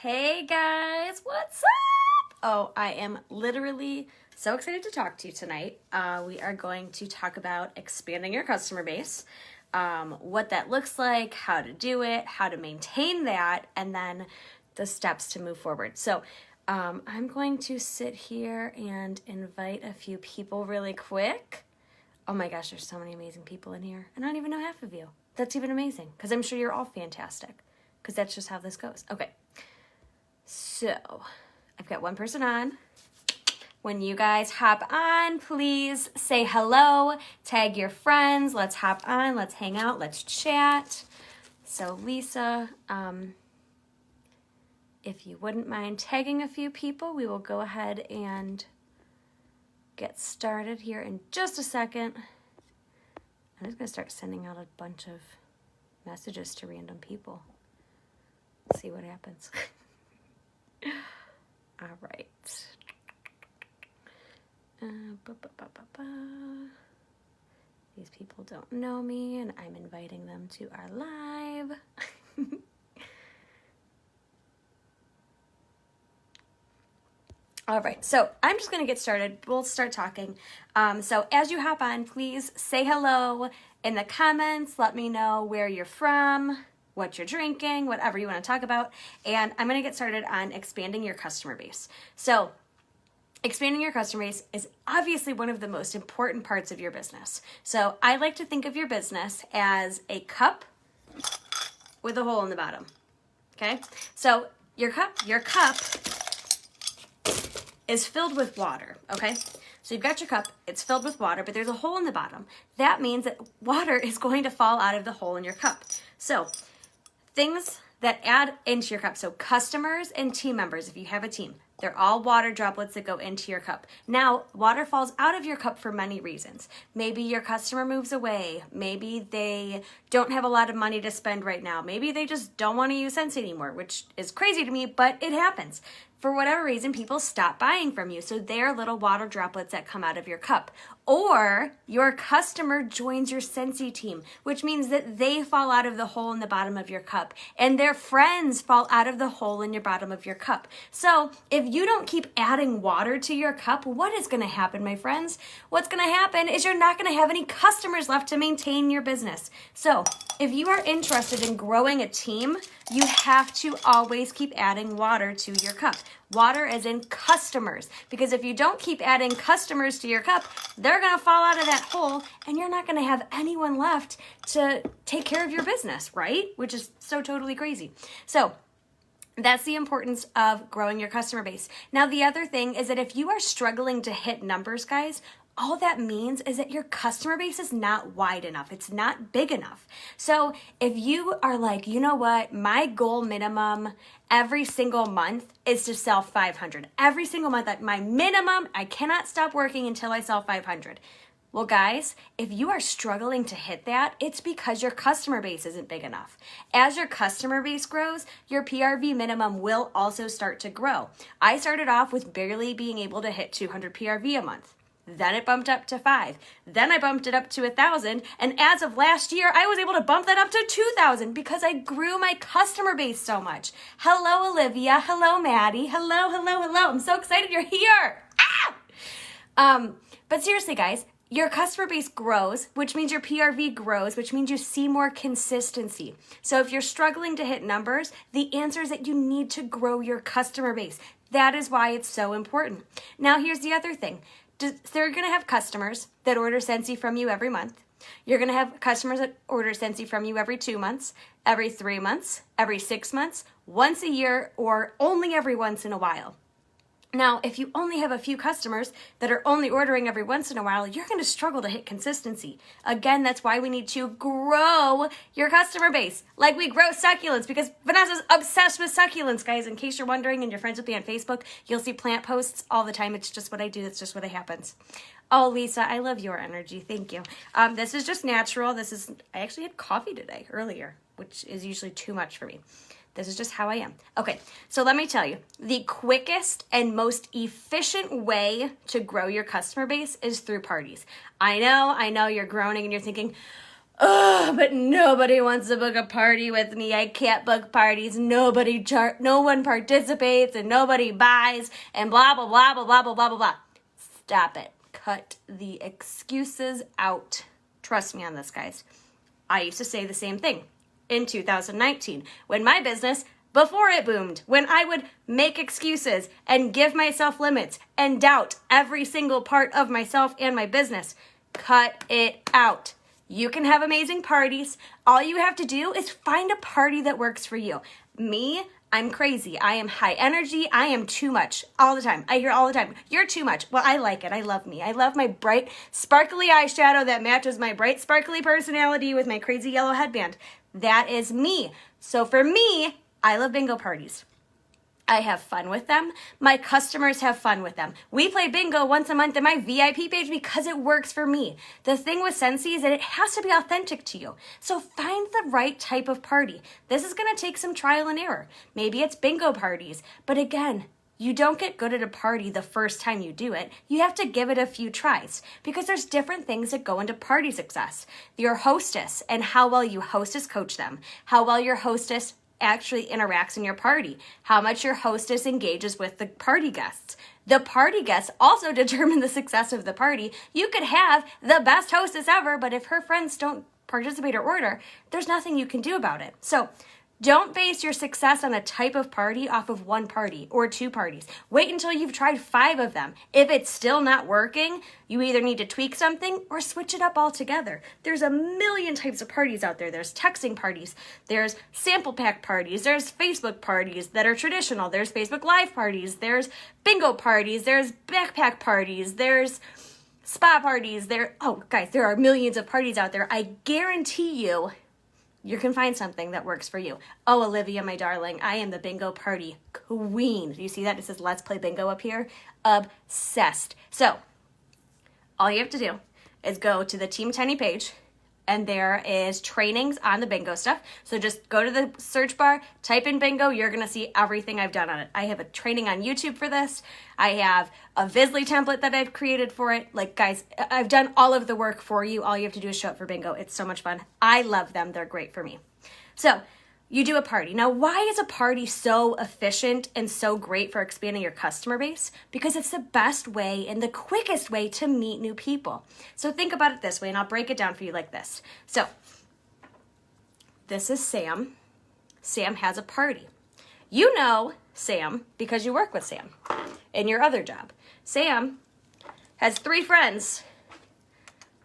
Hey guys, what's up? Oh, I am literally so excited to talk to you tonight. We are going to talk about expanding your customer base, what that looks like, how to do it, how to maintain that, and then the steps to move forward. So I'm going to sit here and invite a few people really quick. Oh my gosh, there's so many amazing people in here, and I don't even know half of you. That's even amazing, because I'm sure you're all fantastic, because that's just how this goes. Okay. So, I've got one person on. When you guys hop on, please say hello, tag your friends, let's hop on, let's hang out, let's chat. So Lisa, if you wouldn't mind tagging a few people, we will go ahead and get started here in just a second. I'm just going to start sending out a bunch of messages to random people. See what happens. All right. These people don't know me, and I'm inviting them to our live. All right, so I'm just going to get started. We'll start talking. So as you hop on, please say hello in the comments. Let me know where you're from, what you're drinking, whatever you want to talk about. And I'm going to get started on expanding your customer base. So expanding your customer base is obviously one of the most important parts of your business. So I like to think of your business as a cup with a hole in the bottom. Okay? So your cup is filled with water, okay? So you've got your cup, it's filled with water, but there's a hole in the bottom. That means that water is going to fall out of the hole in your cup. So things that add into your cup, so customers and team members, if you have a team, they're all water droplets that go into your cup. Now, water falls out of your cup for many reasons. Maybe your customer moves away. Maybe they don't have a lot of money to spend right now. Maybe they just don't want to use Scentsy anymore, which is crazy to me, but it happens. For whatever reason, people stop buying from you. So they're little water droplets that come out of your cup. Or your customer joins your Scentsy team, which means that they fall out of the hole in the bottom of your cup. And their friends fall out of the hole in your bottom of your cup. So if you don't keep adding water to your cup, what is going to happen, my friends? What's going to happen is you're not going to have any customers left to maintain your business. So if you are interested in growing a team, you have to always keep adding water to your cup. Water as in customers. Because if you don't keep adding customers to your cup, they're going to fall out of that hole and you're not going to have anyone left to take care of your business, right? Which is so totally crazy. So that's the importance of growing your customer base. Now, the other thing is that if you are struggling to hit numbers, guys, all that means is that your customer base is not wide enough. It's not big enough. So if you are like, you know what, my goal minimum every single month is to sell 500. Every single month, my minimum, I cannot stop working until I sell 500. Well, guys, if you are struggling to hit that, it's because your customer base isn't big enough. As your customer base grows, your PRV minimum will also start to grow. I started off with barely being able to hit 200 PRV a month. Then it bumped up to 5. Then I bumped it up to 1,000. And as of last year, I was able to bump that up to 2,000 because I grew my customer base so much. Hello, Olivia. Hello, Maddie. Hello, hello, hello. I'm so excited you're here. But seriously, guys, your customer base grows, which means your PRV grows, which means you see more consistency. So if you're struggling to hit numbers, the answer is that you need to grow your customer base. That is why it's so important. Now, here's the other thing. They're going to have customers that order Scentsy from you every month. You're going to have customers that order Scentsy from you every 2 months, every 3 months, every 6 months, once a year, or only every once in a while. Now, if you only have a few customers that are only ordering every once in a while, you're going to struggle to hit consistency. Again, that's why we need to grow your customer base. Like we grow succulents, because Vanessa's obsessed with succulents, guys. In case you're wondering and you're friends with me on Facebook, you'll see plant posts all the time. It's just what I do. That's just what happens. Oh, Lisa, I love your energy. Thank you. This is just natural. I actually had coffee today earlier, which is usually too much for me. This is just how I am. Okay, so let me tell you, the quickest and most efficient way to grow your customer base is through parties. I know you're groaning and you're thinking, oh, but nobody wants to book a party with me. I can't book parties. No one participates and nobody buys and blah, blah, blah, blah, blah, blah, blah, blah, blah. Stop it. Cut the excuses out. Trust me on this, guys. I used to say the same thing in 2019 when my business, before it boomed, when I would make excuses and give myself limits and doubt every single part of myself and my business. Cut it out. You can have amazing parties. All you have to do is find a party that works for you. Me, I'm crazy. I am high energy. I am too much all the time. I hear all the time, you're too much. Well, I like it. I love me. I love my bright, sparkly eyeshadow that matches my bright, sparkly personality with my crazy yellow headband. That is me. So for me, I love bingo parties. I have fun with them. My customers have fun with them. We play bingo once a month in my VIP page because it works for me. The thing with Scentsy is that it has to be authentic to you. So find the right type of party. This is going to take some trial and error. Maybe it's bingo parties. But again, you don't get good at a party the first time you do it. You have to give it a few tries because there's different things that go into party success. Your hostess and how well you hostess coach them. How well your hostess actually interacts in your party, how much your hostess engages with the party guests. The party guests also determine the success of the party. You could have the best hostess ever, but if her friends don't participate or order, there's nothing you can do about it. So don't base your success on a type of party off of one party or two parties. Wait until you've tried 5 of them. If it's still not working, you either need to tweak something or switch it up altogether. There's a million types of parties out there. There's texting parties. There's sample pack parties. There's Facebook parties that are traditional. There's Facebook Live parties. There's bingo parties. There's backpack parties. There's spa parties. Oh, guys, there are millions of parties out there. I guarantee you can find something that works for you. Oh, Olivia, my darling, I am the bingo party queen. Do you see that? It says, let's play bingo up here. Obsessed. So all you have to do is go to the Team Tenny page, and there is trainings on the bingo stuff. So just go to the search bar, type in bingo. You're going to see everything I've done on it. I have a training on YouTube for this. I have a Vizsla template that I've created for it. Like, guys, I've done all of the work for you. All you have to do is show up for bingo. It's so much fun. I love them. They're great for me. So you do a party. Now, why is a party so efficient and so great for expanding your customer base? Because it's the best way and the quickest way to meet new people. So think about it this way, and I'll break it down for you like this. So this is Sam. Sam has a party. You know Sam because you work with Sam in your other job. Sam has 3 friends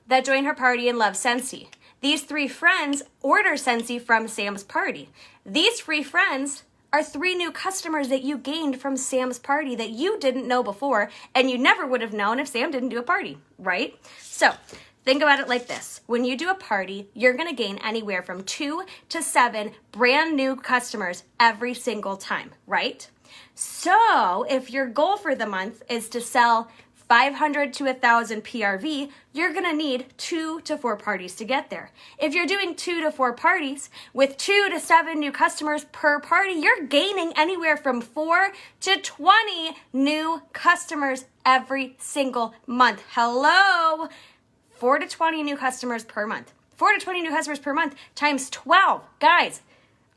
that join her party and love Scentsy. These 3 friends order Scentsy from Sam's party. These 3 friends are 3 new customers that you gained from Sam's party that you didn't know before, and you never would have known if Sam didn't do a party, right? So think about it like this. When you do a party, you're going to gain anywhere from 2 to 7 brand new customers every single time, right? So if your goal for the month is to sell 500 to 1,000 PRV, you're going to need 2 to 4 parties to get there. If you're doing 2 to 4 parties with 2 to 7 new customers per party, you're gaining anywhere from 4 to 20 new customers every single month. Hello? 4 to 20 new customers per month. 4 to 20 new customers per month times 12. Guys,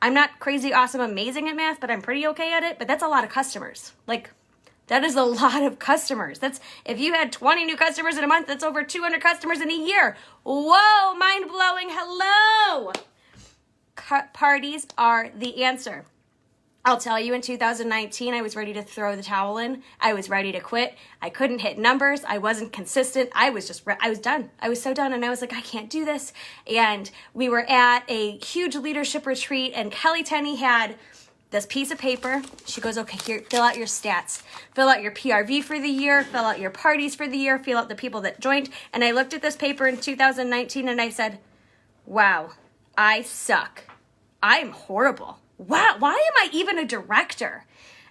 I'm not crazy, awesome, amazing at math, but I'm pretty okay at it. But that's a lot of customers. Like, that is a lot of customers. That's, if you had 20 new customers in a month, that's over 200 customers in a year. Whoa, mind blowing. Hello. Parties are the answer. I'll tell you, in 2019, I was ready to throw the towel in. I was ready to quit. I couldn't hit numbers. I wasn't consistent. I was done. I was so done. And I was like, I can't do this. And we were at a huge leadership retreat, and Kelly Tenney had this piece of paper. She goes, okay, here, fill out your stats. Fill out your PRV for the year. Fill out your parties for the year. Fill out the people that joined. And I looked at this paper in 2019 and I said, wow, I suck. I'm horrible. Wow, why am I even a director?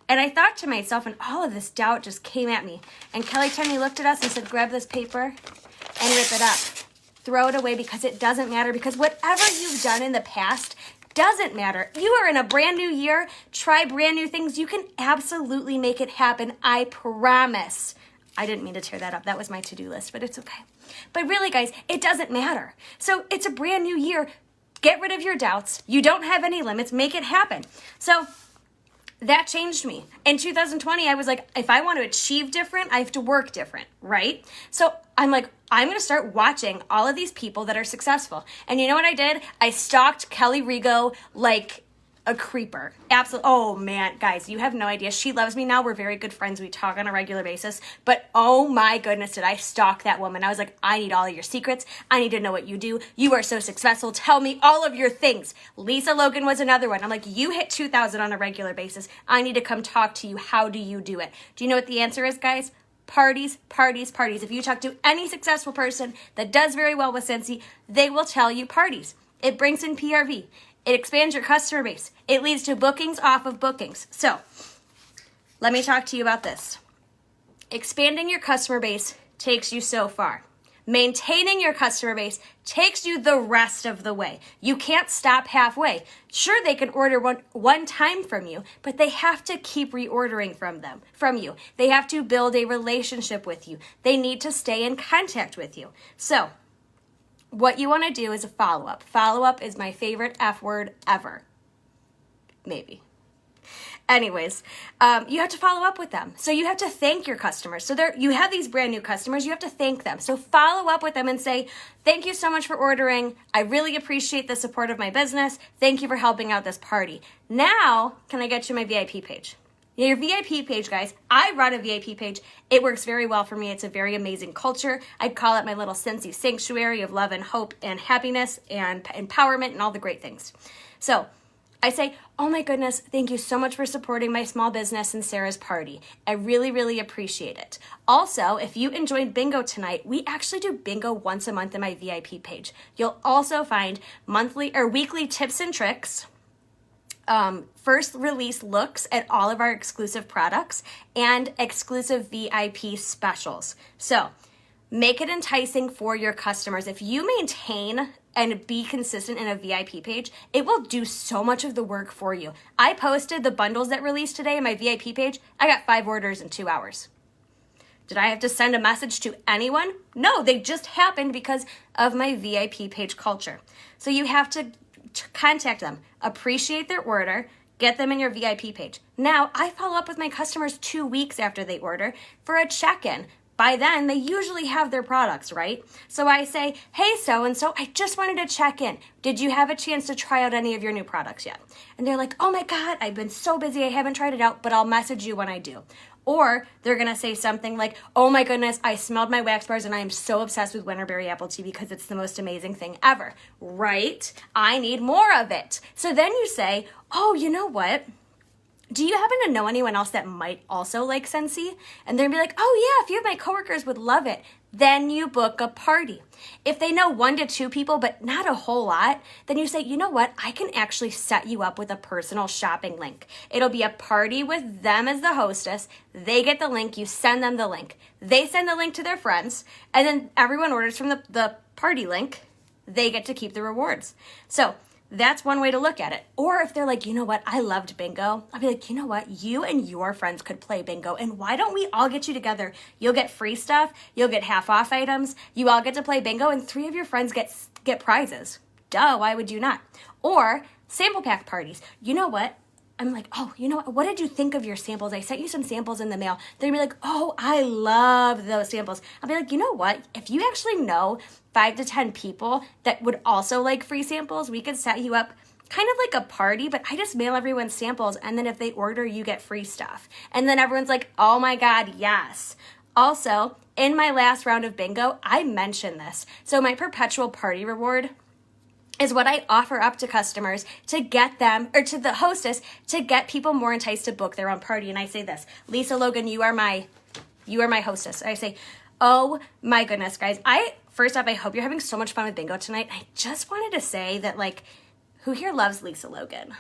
And I thought to myself, and all of this doubt just came at me. And Kelly Tenney looked at us and said, grab this paper and rip it up. Throw it away, because it doesn't matter. Because whatever you've done in the past doesn't matter. You are in a brand new year. Try brand new things. You can absolutely make it happen. I promise. I didn't mean to tear that up. That was my to-do list, but it's okay. But really, guys, it doesn't matter. So it's a brand new year. Get rid of your doubts. You don't have any limits. Make it happen. So that changed me. In 2020, I was like, if I want to achieve different, I have to work different, right? So I'm like, I'm going to start watching all of these people that are successful. And you know what I did? I stalked Kelly Rigo like a creeper. Absolutely. Oh man, guys, you have no idea. She loves me now. We're very good friends. We talk on a regular basis. But oh my goodness, did I stalk that woman. I was like, I need all of your secrets. I need to know what you do. You are so successful. Tell me all of your things. Lisa Logan was another one. I'm like, you hit 2,000 on a regular basis. I need to come talk to you. How do you do it? Do you know what the answer is, guys? Parties, parties, parties. If you talk to any successful person that does very well with Scentsy, they will tell you parties. It brings in PRV. It expands your customer base. It leads to bookings off of bookings. So let me talk to you about this. Expanding your customer base takes you so far. Maintaining your customer base takes you the rest of the way. You can't stop halfway. Sure, they can order one time from you, but they have to keep reordering from you. They have to build a relationship with you. They need to stay in contact with you. So what you want to do is a follow-up. Follow-up is my favorite F word ever. Maybe. Anyways, you have to follow up with them. So you have to thank your customers. So you have these brand new customers. You have to thank them. So follow up with them and say, thank you so much for ordering. I really appreciate the support of my business. Thank you for helping out this party. Now, can I get you my VIP page? Your VIP page, guys, I run a VIP page. It works very well for me. It's a very amazing culture. I'd call it my little Scentsy sanctuary of love and hope and happiness and empowerment and all the great things. So I say, oh my goodness, thank you so much for supporting my small business and Sarah's party. I really, really appreciate it. Also, if you enjoyed bingo tonight, we actually do bingo once a month in my VIP page. You'll also find monthly or weekly tips and tricks, first release looks at all of our exclusive products, and exclusive VIP specials. So make it enticing for your customers. If you maintain and be consistent in a VIP page, it will do so much of the work for you. I posted the bundles that released today in my VIP page. I got 5 orders in 2 hours. Did I have to send a message to anyone? No, they just happened because of my VIP page culture. So you have to contact them, appreciate their order, get them in your VIP page. Now, I follow up with my customers 2 weeks after they order for a check-in. By then, they usually have their products, right? So I say, hey, so-and-so, I just wanted to check in. Did you have a chance to try out any of your new products yet? And they're like, oh my God, I've been so busy, I haven't tried it out, but I'll message you when I do. Or they're going to say something like, oh my goodness, I smelled my wax bars and I am so obsessed with Winterberry apple tea because it's the most amazing thing ever, right? I need more of it. So then you say, oh, you know what? Do you happen to know anyone else that might also like Scentsy? And they'll be like, oh yeah, a few of my coworkers would love it. Then you book a party. If they know 1 to 2 people, but not a whole lot, then you say, you know what? I can actually set you up with a personal shopping link. It'll be a party with them as the hostess. They get the link. You send them the link. They send the link to their friends. And then everyone orders from the party link. They get to keep the rewards. So that's one way to look at it. Or if they're like, you know what, I loved bingo. I'll be like, you know what, you and your friends could play bingo. And why don't we all get you together? You'll get free stuff. You'll get half off items. You all get to play bingo and 3 of your friends get prizes. Duh, why would you not? Or sample pack parties. You know what? I'm like, oh, you know what did you think of your samples? I sent you some samples in the mail. They're gonna be like, oh, I love those samples. I'll be like, you know what? If you actually know 5 to 10 people that would also like free samples, we could set you up kind of like a party, but I just mail everyone samples, and then if they order, you get free stuff. And then everyone's like, oh my God, yes. Also, in my last round of bingo, I mentioned this. So my perpetual party reward is what I offer up to customers to get them, or to the hostess, to get people more enticed to book their own party. And I say this, Lisa Logan, you are my hostess. I say, oh my goodness, guys. First off, I hope you're having so much fun with bingo tonight. I just wanted to say that, like, who here loves Lisa Logan?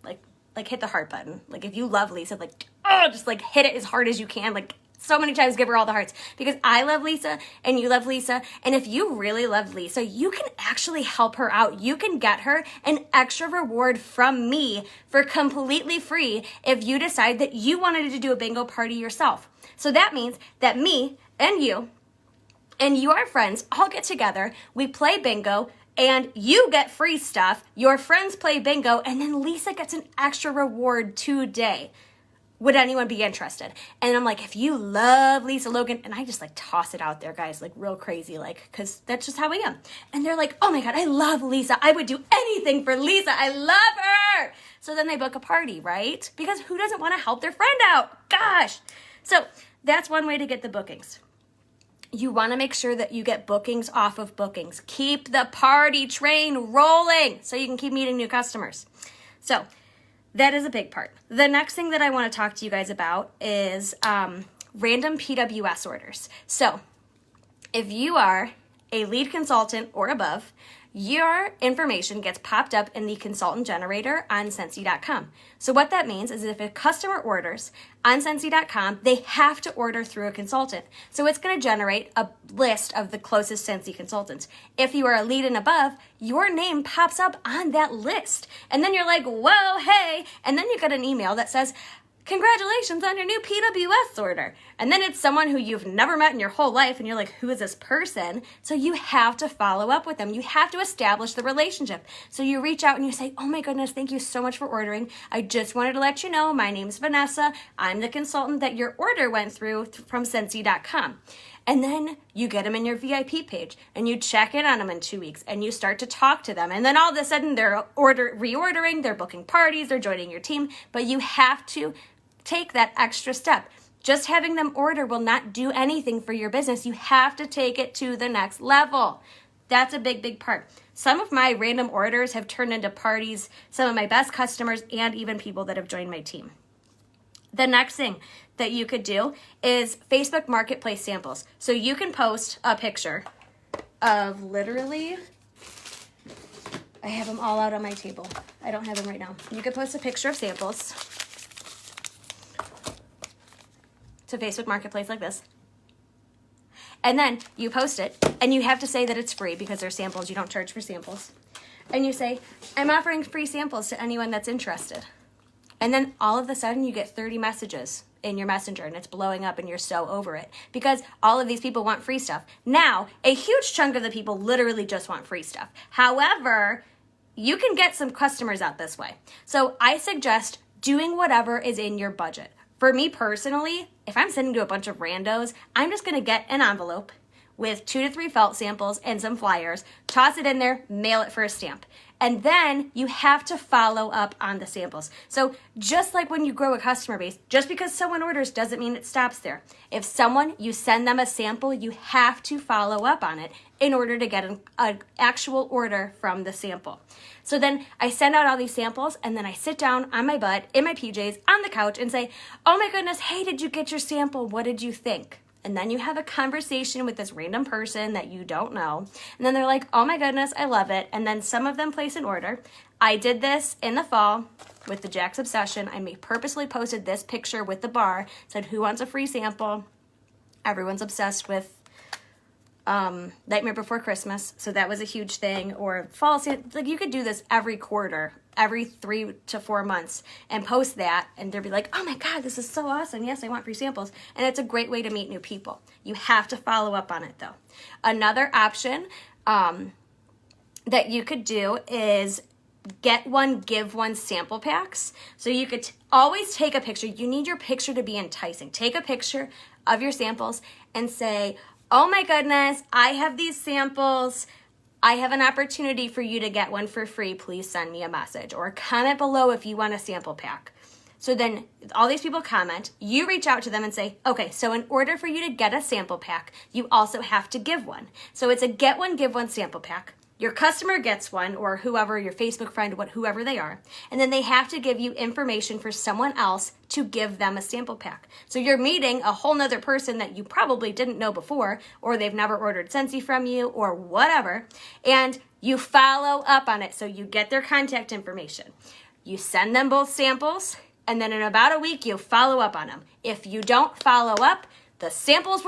Like hit the heart button. Like, if you love Lisa, like, oh, just like hit it as hard as you can. Like, so many times, give her all the hearts, because I love Lisa and you love Lisa. And if you really love Lisa, you can actually help her out. You can get her an extra reward from me for completely free if you decide that you wanted to do a bingo party yourself. So that means that me and you and your friends all get together, we play bingo, and you get free stuff, your friends play bingo, and then Lisa gets an extra reward today. Would anyone be interested? And I'm like, if you love Lisa Logan, and I just like toss it out there, guys, like real crazy, like, because that's just how I am. And they're like, oh my God, I love Lisa. I would do anything for Lisa. I love her. So then they book a party, right? Because who doesn't want to help their friend out? Gosh. So that's one way to get the bookings. You want to make sure that you get bookings off of bookings. Keep the party train rolling so you can keep meeting new customers. So that is a big part. The next thing that I want to talk to you guys about is random PWS orders. So if you are a lead consultant or above, your information gets popped up in the consultant generator on Scentsy.com. So what that means is if a customer orders on Scentsy.com, they have to order through a consultant. So it's going to generate a list of the closest Scentsy consultants. If you are a lead and above, your name pops up on that list. And then you're like, whoa, hey. And then you get an email that says, congratulations on your new PWS order. And then it's someone who you've never met in your whole life, and you're like, who is this person? So you have to follow up with them. You have to establish the relationship. So you reach out and you say, oh my goodness, thank you so much for ordering. I just wanted to let you know, my name's Vanessa. I'm the consultant that your order went through from Scentsy.com. And then you get them in your VIP page and you check in on them in 2 weeks and you start to talk to them. And then all of a sudden they're reordering, they're booking parties, they're joining your team, but you have to take that extra step. Just having them order will not do anything for your business. You have to take it to the next level. That's a big, big part. Some of my random orders have turned into parties, some of my best customers, and even people that have joined my team. The next thing that you could do is Facebook Marketplace samples. So you can post a picture of literally, I have them all out on my table. I don't have them right now. You could post a picture of samples to Facebook Marketplace like this. And then you post it, and you have to say that it's free because they're samples. You don't charge for samples. And you say, I'm offering free samples to anyone that's interested. And then all of a sudden you get 30 messages in your messenger and it's blowing up and you're so over it because all of these people want free stuff. Now, a huge chunk of the people literally just want free stuff. However, you can get some customers out this way. So I suggest doing whatever is in your budget. For me personally, if I'm sending to a bunch of randos, I'm just going to get an envelope with 2 to 3 felt samples and some flyers, toss it in there, mail it for a stamp. And then you have to follow up on the samples. So just like when you grow a customer base, just because someone orders doesn't mean it stops there. If you send them a sample, you have to follow up on it in order to get an actual order from the sample. So then I send out all these samples and then I sit down on my butt in my PJs on the couch and say, oh my goodness, hey, did you get your sample? What did you think? And then you have a conversation with this random person that you don't know. And then they're like, oh my goodness, I love it. And then some of them place an order. I did this in the fall with the Jack's Obsession. I purposely posted this picture with the bar, said, who wants a free sample? Everyone's obsessed with Nightmare Before Christmas. So that was a huge thing. Or fall, like you could do this every quarter, every 3 to 4 months and post that and they'll be like, oh my God, this is so awesome. Yes, I want free samples. And it's a great way to meet new people. You have to follow up on it though. Another option that you could do is get one, give one sample packs. So you could always take a picture. You need your picture to be enticing. Take a picture of your samples and say, oh my goodness, I have these samples. I have an opportunity for you to get one for free. Please send me a message or comment below if you want a sample pack. So then all these people comment, you reach out to them and say, okay, so in order for you to get a sample pack, you also have to give one. So it's a get one, give one sample pack. Your customer gets one, or whoever, your Facebook friend, whoever they are, and then they have to give you information for someone else to give them a sample pack. So you're meeting a whole nother person that you probably didn't know before, or they've never ordered Scentsy from you, or whatever, and you follow up on it. So you get their contact information. You send them both samples, and then in about a week, you follow up on them. If you don't follow up, the samples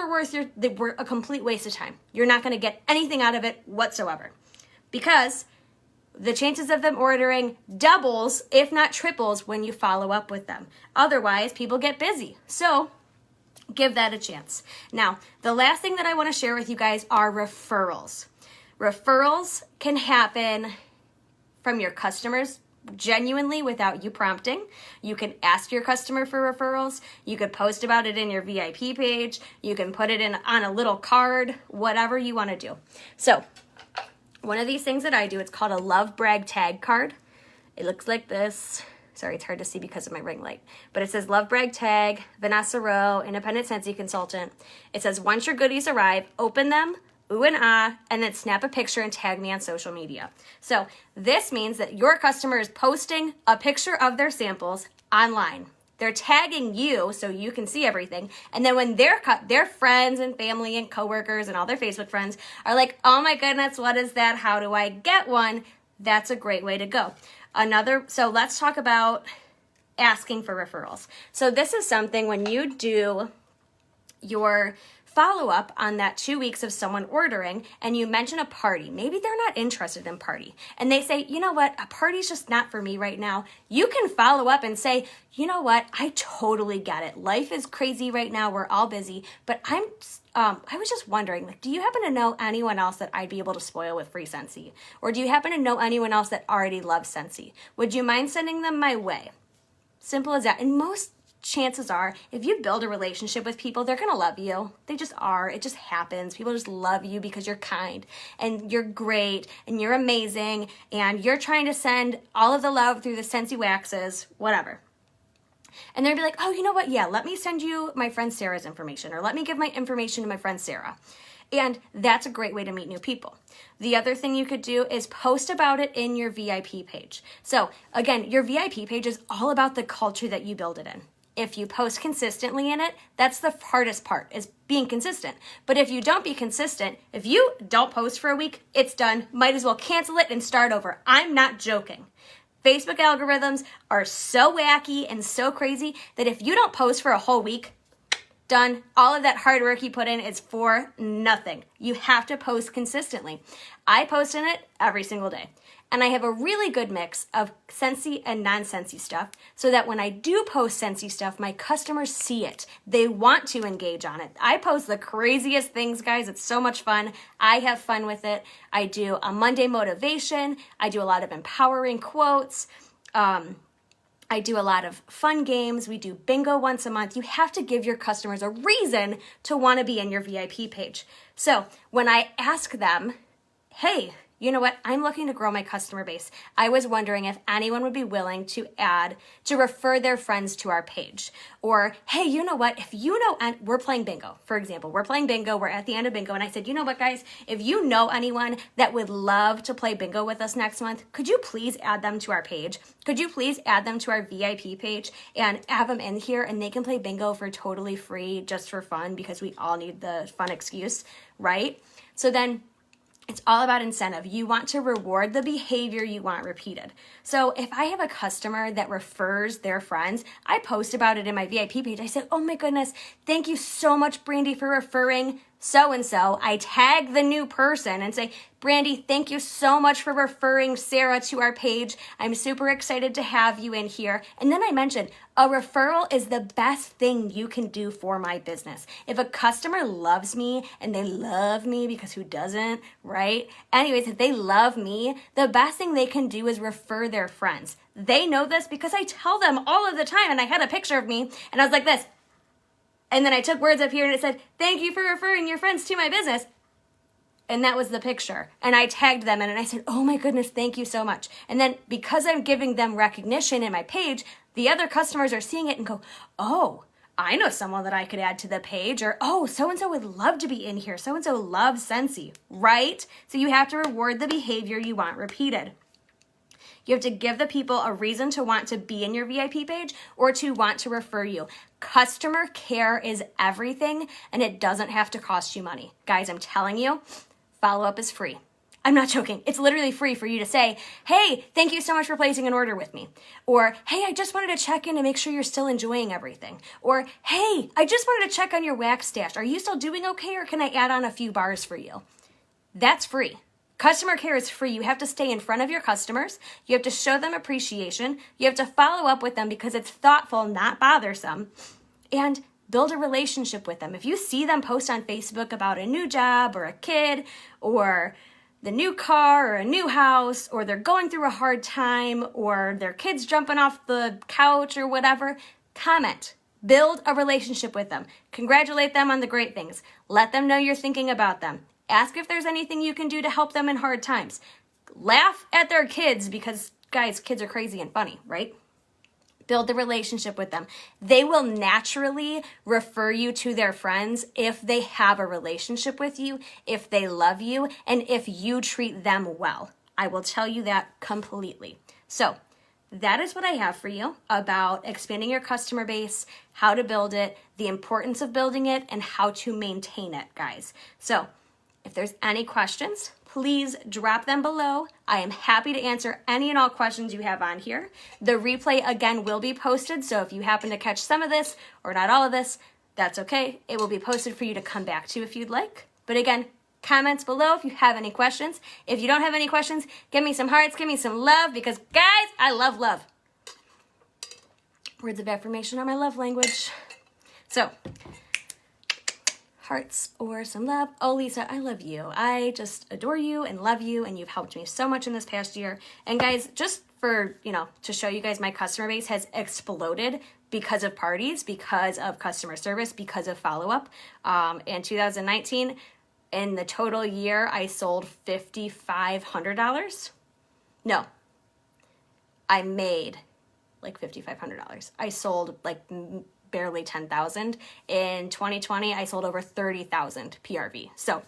they were a complete waste of time. You're not going to get anything out of it whatsoever. Because the chances of them ordering doubles, if not triples, when you follow up with them. Otherwise, people get busy. So Give that a chance. Now, the last thing that I want to share with you guys are referrals. Referrals can happen from your customers genuinely without you prompting. You can ask your customer for referrals. You could post about it in your VIP page. You can put it in on a little card, whatever you want to do. So one of these things that I do, it's called a love brag tag card. It looks like this. Sorry, it's hard to see because of my ring light. But it says love brag tag, Vanessa Rowe, independent Scentsy consultant. It says once your goodies arrive, open them, ooh and ah, and then snap a picture and tag me on social media. So this means that your customer is posting a picture of their samples online. They're tagging you so you can see everything. And then when their friends and family and coworkers and all their Facebook friends are like, oh my goodness, what is that? How do I get one? That's a great way to go. So let's talk about asking for referrals. So this is something when you do your follow-up on that 2 weeks of someone ordering and you mention a party, maybe they're not interested in party, and they say, you know what, a party's just not for me right now. You can follow up and say, you know what, I totally get it. Life is crazy right now. We're all busy, but I was just wondering, like, do you happen to know anyone else that I'd be able to spoil with free Scentsy? Or do you happen to know anyone else that already loves Scentsy? Would you mind sending them my way? Simple as that. And most chances are, if you build a relationship with people, they're going to love you. They just are. It just happens. People just love you because you're kind and you're great and you're amazing and you're trying to send all of the love through the Scentsy waxes, whatever. And they'd be like, oh, you know what? Yeah, let me send you my friend Sarah's information, or let me give my information to my friend Sarah. And that's a great way to meet new people. The other thing you could do is post about it in your VIP page. So again, your VIP page is all about the culture that you build it in. If you post consistently in it, that's the hardest part, is being consistent. But if you don't be consistent, if you don't post for a week, it's done. Might as well cancel it and start over. I'm not joking. Facebook algorithms are so wacky and so crazy that if you don't post for a whole week, done. All of that hard work you put in is for nothing. You have to post consistently. I post in it every single day. And I have a really good mix of Scentsy and non-Scentsy stuff so that when I do post Scentsy stuff, my customers see it. They want to engage on it. I post the craziest things, guys. It's so much fun. I have fun with it. I do a Monday motivation. I do a lot of empowering quotes. I do a lot of fun games. We do bingo once a month. You have to give your customers a reason to want to be in your VIP page. So when I ask them, hey, you know what? I'm looking to grow my customer base. I was wondering if anyone would be willing to refer their friends to our page. Or, hey, you know what? If you know, and we're playing bingo, for example. We're playing bingo. We're at the end of bingo. And I said, you know what, guys? If you know anyone that would love to play bingo with us next month, could you please add them to our page? Could you please add them to our VIP page and have them in here, and they can play bingo for totally free, just for fun, because we all need the fun excuse, right? So then it's all about incentive. You want to reward the behavior you want repeated. So if I have a customer that refers their friends, I post about it in my VIP page. I say, oh my goodness, thank you so much, Brandy, for referring so-and-so. I tag the new person and say, Brandy, thank you so much for referring Sarah to our page. I'm super excited to have you in here. And then I mentioned, a referral is the best thing you can do for my business. If a customer loves me, and they love me, because who doesn't, right? Anyways, if they love me, the best thing they can do is refer their friends. They know this because I tell them all of the time, and I had a picture of me, and I was like this. And then I took words up here and it said, thank you for referring your friends to my business. And that was the picture. And I tagged them in and I said, oh my goodness, thank you so much. And then because I'm giving them recognition in my page, the other customers are seeing it and go, oh, I know someone that I could add to the page. Or, oh, so-and-so would love to be in here. So-and-so loves Scentsy, right? So you have to reward the behavior you want repeated. You have to give the people a reason to want to be in your VIP page or to want to refer you. Customer care is everything, and it doesn't have to cost you money. Guys, I'm telling you, follow-up is free. I'm not joking. It's literally free for you to say, hey, thank you so much for placing an order with me. Or, hey, I just wanted to check in to make sure you're still enjoying everything. Or, hey, I just wanted to check on your wax stash. Are you still doing okay, or can I add on a few bars for you? That's free. Customer care is free. You have to stay in front of your customers. You have to show them appreciation. You have to follow up with them because it's thoughtful, not bothersome. And Build a relationship with them. If you see them post on Facebook about a new job or a kid or the new car or a new house, or they're going through a hard time, or their kids jumping off the couch or whatever, comment. Build a relationship with them. Congratulate them on the great things. Let them know you're thinking about them. Ask if there's anything you can do to help them in hard times. Laugh at their kids because, guys, kids are crazy and funny, right? Build the relationship with them. They will naturally refer you to their friends if they have a relationship with you, if they love you, and if you treat them well. I will tell you that completely. So that is what I have for you about expanding your customer base, how to build it, the importance of building it, and how to maintain it, guys. So if there's any questions, please drop them below. I am happy to answer any and all questions you have on here. The replay, again, will be posted, so if you happen to catch some of this or not all of this, that's okay. It will be posted for you to come back to if you'd like. But again, comments below if you have any questions. If you don't have any questions, give me some hearts, give me some love, because, guys, I love love. Words of affirmation are my love language. So, hearts or some love. Oh, Lisa, I love you. I just adore you and love you, and you've helped me so much in this past year. And guys, just for, to show you guys, my customer base has exploded because of parties, because of customer service, because of follow-up. In 2019, in the total year, I sold $5,500. No, I made like $5,500. I sold like barely 10,000. In 2020, I sold over 30,000 PRV. So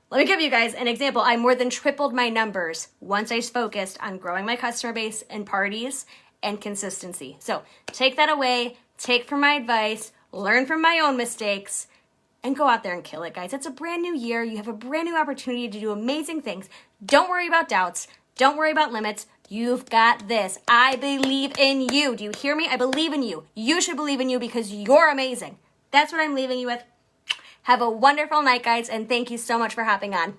let me give you guys an example. I more than tripled my numbers once I focused on growing my customer base and parties and consistency. So take that away, take from my advice, learn from my own mistakes, and go out there and kill it, guys. It's a brand new year. You have a brand new opportunity to do amazing things. Don't worry about doubts. Don't worry about limits. You've got this. I believe in you. Do you hear me? I believe in you. You should believe in you because you're amazing. That's what I'm leaving you with. Have a wonderful night, guys, and thank you so much for hopping on.